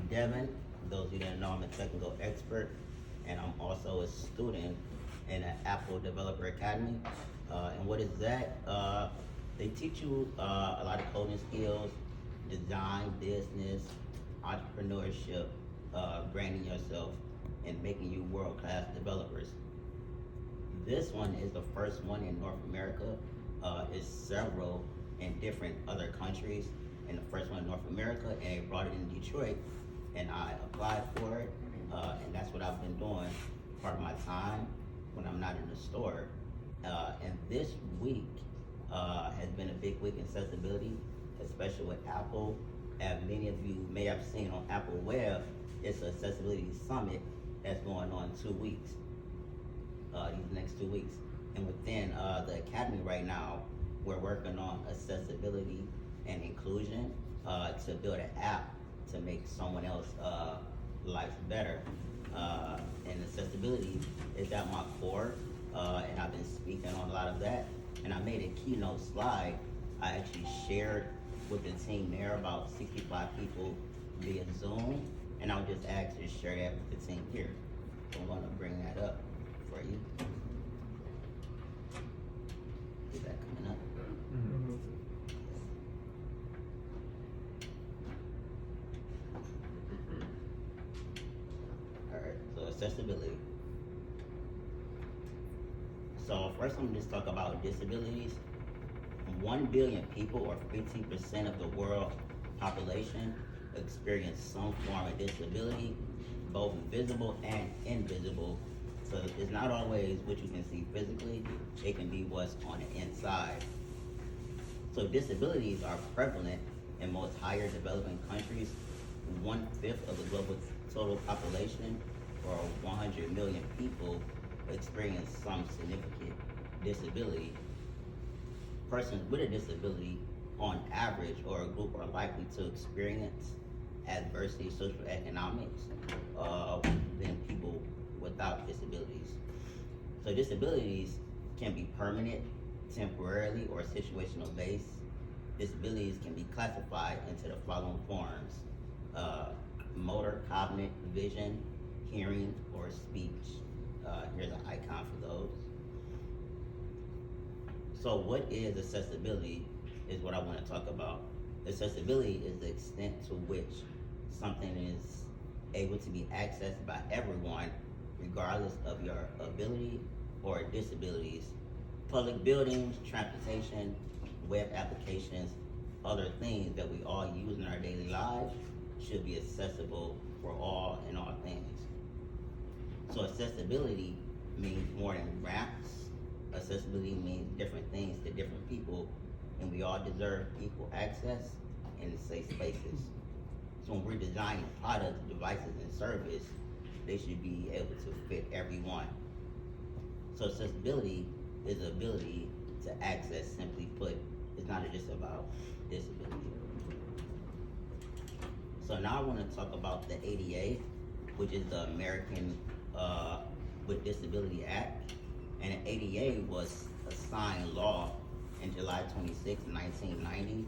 Devin. Those of you that know, I'm a technical expert, and I'm also a student in the Apple Developer Academy. And what is that? They teach you a lot of coding skills, design, business, entrepreneurship, branding yourself, and making you world-class developers. This one is the first one in North America. It's several in different other countries, and the first one in North America, and they brought it in Detroit, and I applied for it, and that's what I've been doing part of my time when I'm not in the store. And this week has been a big week in accessibility, especially with Apple. As many of you may have seen on Apple Web, it's an accessibility summit that's going on 2 weeks, these next 2 weeks. And within the Academy right now, we're working on accessibility and inclusion to build an app to make someone else's life better. And accessibility is at my core, and I've been speaking on a lot of that. And I made a keynote slide I actually shared with the team there, about 65 people via Zoom, and I would just ask you to share that with the team here. So I'm going to bring that up for you. Is that coming up? Mm-hmm. All right, so accessibility. So first I'm gonna just talk about disabilities. 1 billion people, or 15% of the world population, experience some form of disability, both visible and invisible. So it's not always what you can see physically, it can be what's on the inside. So disabilities are prevalent in most higher developing countries. 1/5 of the global total population, or 100 million people, experience some significant disability. Persons with a disability, on average, or a group, are likely to experience adversity, social economics, than people without disabilities. So disabilities can be permanent, temporarily, or situational based. Disabilities can be classified into the following forms: motor, cognitive, vision, hearing, or speech. Here's an icon for those. So what is accessibility is what I want to talk about. Accessibility is the extent to which something is able to be accessed by everyone, regardless of your ability or disabilities. Public buildings, transportation, web applications, other things that we all use in our daily lives should be accessible for all and all things. So accessibility means more than ramps. Accessibility means different things to different people, and we all deserve equal access in safe spaces. So when we're designing products, devices, and service, they should be able to fit everyone. So accessibility is the ability to access. Simply put, it's not just about disability. So now I want to talk about the ADA, which is the American with Disability Act. And the ADA was a signed law in July 26, 1990,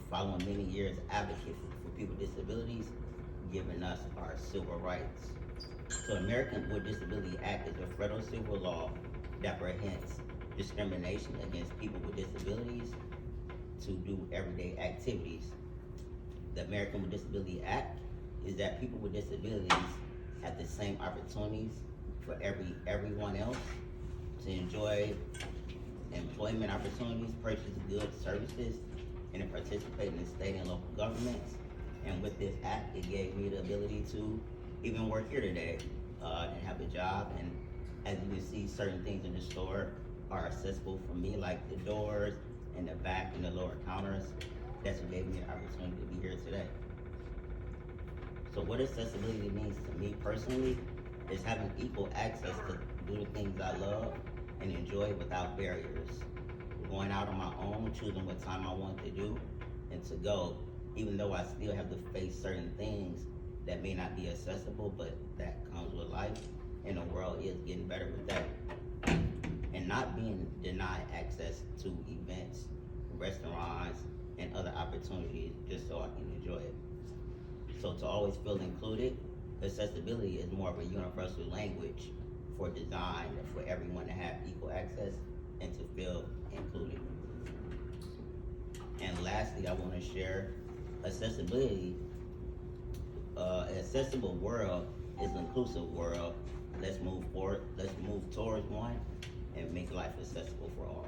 following many years advocacy for people with disabilities, giving us our civil rights. So American with Disability Act is a federal civil law that prohibits discrimination against people with disabilities to do everyday activities. The American with Disability Act is that people with disabilities have the same opportunities for everyone else to enjoy employment opportunities, purchase goods, services, and to participate in state and local governments. And with this act, it gave me the ability to even work here today and have a job. And as you can see, certain things in the store are accessible for me, like the doors and the back and the lower counters. That's what gave me the opportunity to be here today. So what accessibility means to me personally is having equal access to do the things I love and enjoy without barriers. Going out on my own, choosing what time I want to do and to go, even though I still have to face certain things that may not be accessible, but that comes with life, and the world is getting better with that. And not being denied access to events, restaurants, and other opportunities just so I can enjoy it. So to always feel included, accessibility is more of a universal language for design for everyone to have equal access and to feel included. And lastly, I want to share accessibility. An accessible world is an inclusive world. Let's move forward. Let's move towards one and make life accessible for all.